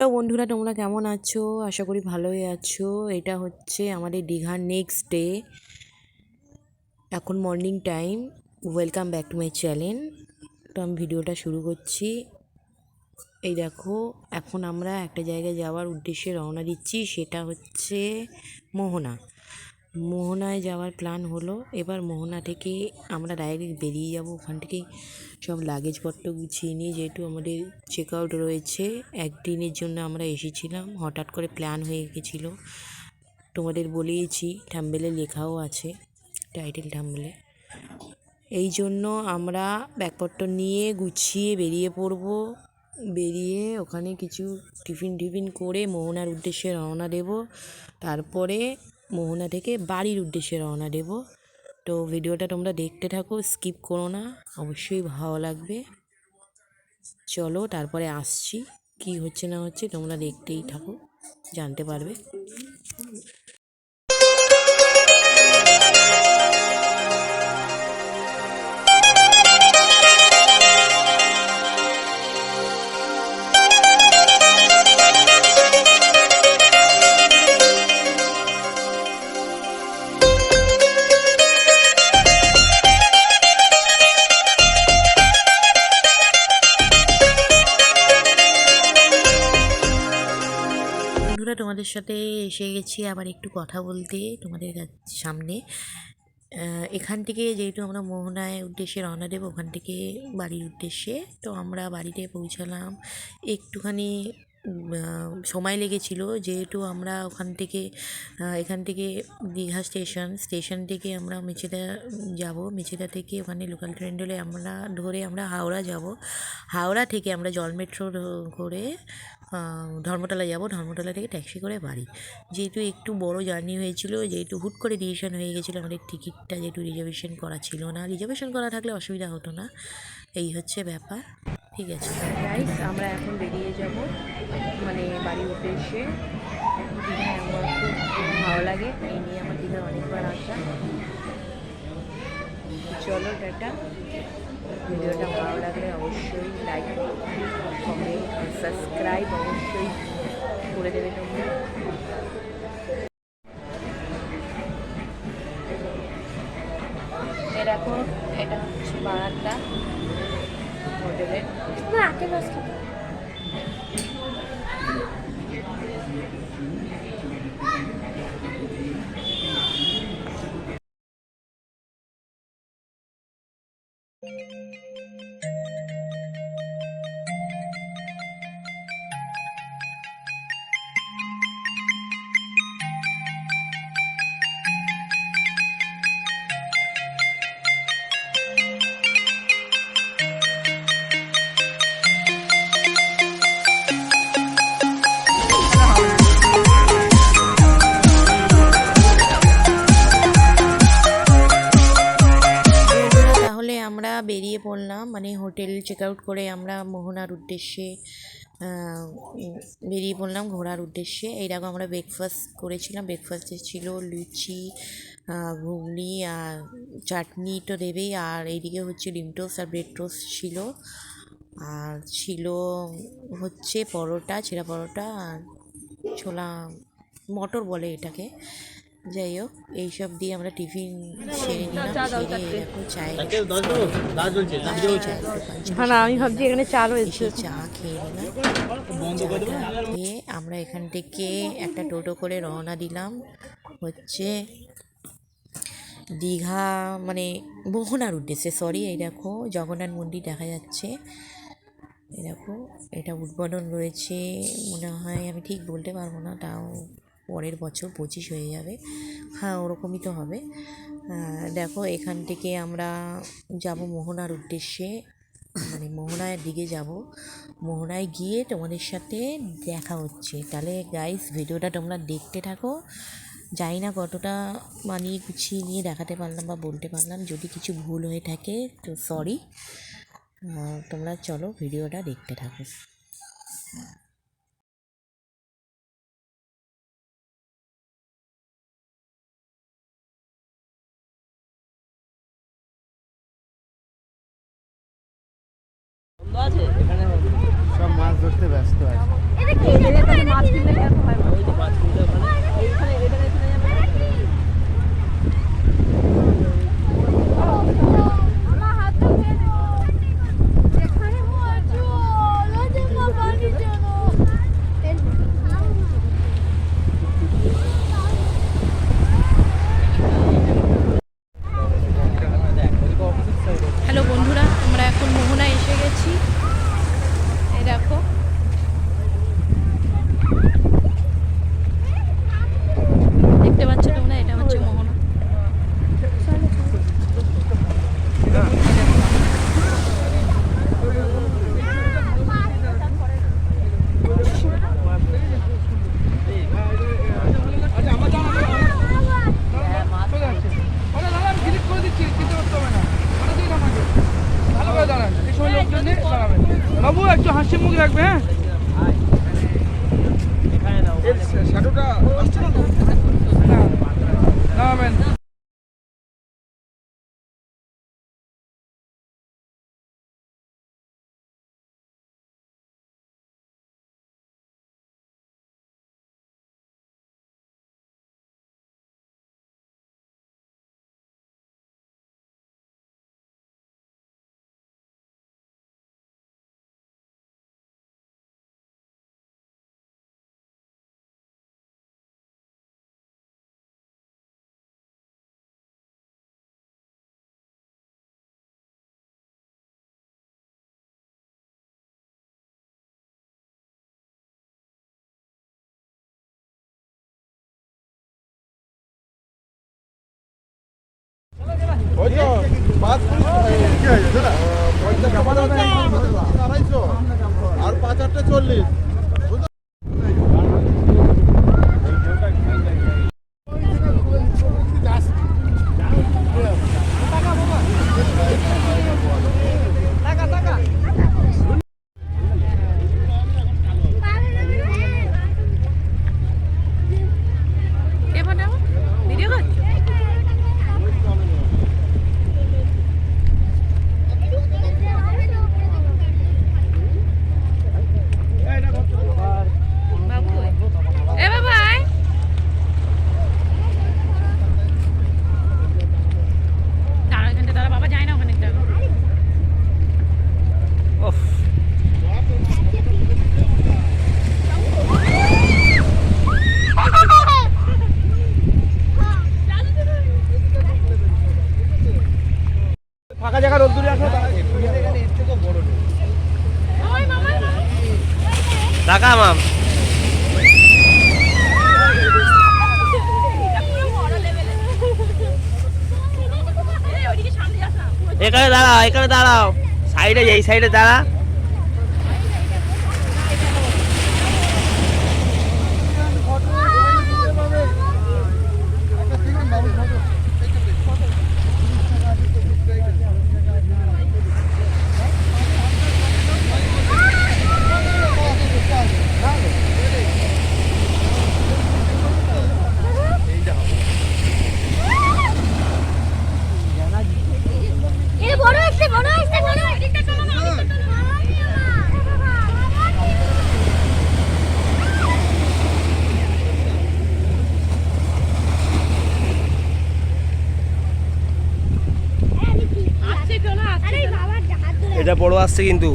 Hello বন্ধুরা, তোমরা কেমন আছো? আশা করি ভালোই আছো। এটা হচ্ছে আমাদের দীঘার নেক্সট ডে। এখন morning time. Welcome back to my channel. তো আমি ভিডিওটা শুরু করছি। এই দেখো, এখন আমরা একটা জায়গায় যাওয়ার উদ্দেশ্যে রওনা দিচ্ছি। সেটা হচ্ছে মোহনা। মোহনায় যাওয়ার প্ল্যান হলো। এবার মোহনা থেকে আমরা ডাইরেক্ট বেরিয়ে যাব। ওখান থেকেই সব লাগেজপত্র গুছিয়ে নিয়ে, যেহেতু আমাদের চেক আউট রয়েছে। একদিনের জন্য আমরা এসেছিলাম, হঠাৎ করে প্ল্যান হয়ে গেছিলো। তোমাদের বলেইছি, থাম্বনেলে লেখাও আছে, টাইটেল থাম্বনেলে। এই জন্য আমরা ব্যাগপত্র নিয়ে গুছিয়ে বেরিয়ে পড়ব। বেরিয়ে ওখানে কিছু টিফিন করে মোহনার উদ্দেশ্যে রওনা দেব। তারপরে মোহনা থেকে বাড়ির উদ্দেশ্যে রওনা দেব। তো ভিডিওটা তোমরা দেখতে থাকো, স্কিপ করো না, অবশ্যই ভালো লাগবে। চলো, তারপরে আসছি। কি হচ্ছে না হচ্ছে তোমরা দেখতেই থাকো, জানতে পারবে। বন্ধুরা, তোমাদের সাথে এসে গেছি আবার একটু কথা বলতে তোমাদের সামনে। এখান থেকে যেহেতু আমরা মোহনায় উদ্দেশ্যে রওনা দেবো, ওখান থেকে বাড়ির উদ্দেশ্যে। তো আমরা বাড়িতে পৌঁছালাম একটুখানি সময় লেগেছিল, যেহেতু আমরা এখান থেকে দীঘা স্টেশন থেকে আমরা মেচেদা যাব। মেচেদা থেকে ওখানে লোকাল ট্রেন ধরে আমরা হাওড়া যাব। হাওড়া থেকে আমরা জল মেট্রো করে ধর্মতলা যাব। ধর্মতলা থেকে ট্যাক্সি করে বাড়ি। যেহেতু একটু বড় জার্নি হয়েছিল, যেহেতু হুট করে ডিসিশন হয়ে গেছিলো, আমাদের টিকিটটা যেহেতু রিজার্ভেশন করা ছিল না। রিজার্ভেশন করা থাকলে অসুবিধা হতো না, এই হচ্ছে ব্যাপার। ঠিক আছে গাইস, আমরা এখন বেরিয়ে যাব মানে বাড়ির উদ্দেশ্যে। দীঘায় আমার খুব ভালো লাগে, এই নিয়ে আমার দীঘায় অনেকবার আসা। চলো টাটা। ভিডিওটা ভালো লাগলে অবশ্যই লাইক, কমেন্ট, সাবস্ক্রাইব অবশ্যই করে দেবে তোমরা। এরকম এটা হচ্ছে বারান্দা হোটেলের। তাহলে আমরা বেরিয়ে পড়লাম, মানে হোটেল চেক আউট করে আমরা মোহনার উদ্দেশ্যে বেরিয়ে পড়লাম ঘোরার উদ্দেশ্যে। এই দেখো, আমরা ব্রেকফাস্ট করেছিলাম। ব্রেকফাস্টে ছিল লুচি, ঘুগনি আর চাটনি তো দেবেই, আর এইদিকে হচ্ছে ডিম টোস্ট আর ব্রেড টোস্ট ছিল, আর ছিল হচ্ছে পরোটা, ছেঁড়া পরোটা আর ছোলা মটর বলে এটাকে। যাই হোক, এইসব দিয়ে আমরা টিফিন সেরে নিলাম। সেরে দেখো চায়ের আমি ভাবছি এখানে চা রয়েছে, চা খেয়ে নিলাম। খেয়ে আমরা এখান থেকে একটা টোটো করে রওনা দিলাম হচ্ছে দীঘা, মানে মোহনার উদ্দেশ্যে। সরি, এই দেখো জগন্নাথ মন্দির দেখা যাচ্ছে। এই দেখো, এটা উদ্বোধন রয়েছে মনে হয়, আমি ঠিক বলতে পারবো না, তাও পরের বছর 25 হয়ে যাবে। হ্যাঁ, ওরকমই তো হবে। দেখো, এখান থেকে আমরা যাব মোহনার উদ্দেশ্যে, মানে মোহনার দিকে যাব। মোহনায় গিয়ে তোমাদের সাথে দেখা হচ্ছে। তাহলে গাইস, ভিডিওটা তোমরা দেখতে থাকো। জানি না কতটা মানিয়ে গুছিয়ে নিয়ে দেখাতে পারলাম বা বলতে পারলাম, যদি কিছু ভুল হয়ে থাকে তো সরি। তোমরা চলো ভিডিওটা দেখতে থাকো। এখানে সব মাছ ধরতে ব্যস্ত আছে। হ্যালো বন্ধুরা, আমরা এখন মোহনায় এসে গেছি। এই দেখো, দেখতে পাচ্ছ তোমরা, এটা হচ্ছে মোহনা। বাবু একটু হাসি মুখ রাখবে। হ্যাঁ, শ্যাডোটা আসছে না তো? নামাবেন। ওই তো পাঁচ কি হয়েছে না? পয়সা জমা দেওয়া আড়াইশো আর 5 8 40। ভিডিও করছো? বাবু এ বাবা আয়। দাঁড়া এখানটা, দাঁড়া, বাবা যায় না ওখানে। ফাঁকা জায়গা রোদ্দুরে আসো। টাকা মাম এখানে দাঁড়াও, এখানে দাঁড়াও, সাইডে, এই সাইডে দাঁড়া। এটা বড় আসছে কিন্তু।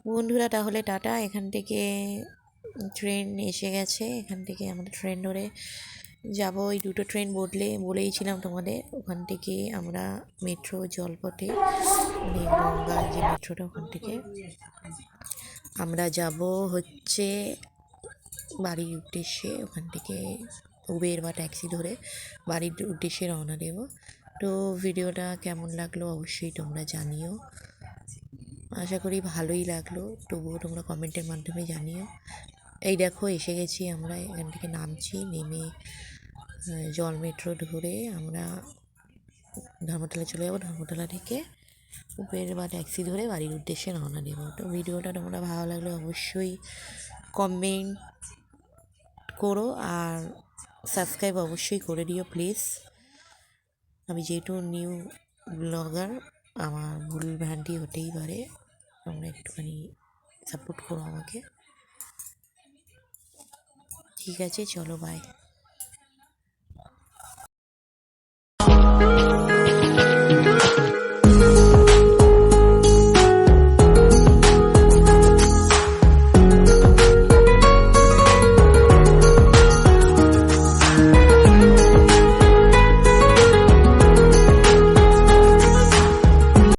বন্ধুরা তাহলে টাটা। এখান থেকে ট্রেন এসে গেছে, এখান থেকে আমরা ট্রেন ধরে যাব। ওই দুটো ট্রেন বলেইছিলাম তোমাদের। ওখান থেকে আমরা মেট্রো জলপথে, মানে গঙ্গার যে মেট্রোটা, ওখান থেকে আমরা যাব হচ্ছে বাড়ির উদ্দেশ্যে। ওখান থেকে উবের বা ট্যাক্সি ধরে বাড়ির উদ্দেশ্যে রওনা দেব। তো ভিডিওটা কেমন লাগলো অবশ্যই তোমরা জানিও। আশা করি ভালোই লাগলো, তবুও তোমরা কমেন্টের মাধ্যমে জানিও। এই দেখো এসে গেছি আমরা, এখান থেকে নামছি, নেমে জল মেট্রো ধরে আমরা ধর্মতলা চলে যাবো। ধর্মতলা থেকে উবের বা ট্যাক্সি ধরে বাড়ির উদ্দেশ্যে রওনা দেব। তো ভিডিওটা তোমরা ভালো লাগলে অবশ্যই কমেন্ট করো আর সাবস্ক্রাইব অবশ্যই করে দিও প্লিজ। আমি যেহেতু নিউ ব্লগার, আমার ভুল ভ্রান্তি হতেই পারে, তোমরা একটুখানি সাপোর্ট করো আমাকে। ঠিক আছে, চলো বাই।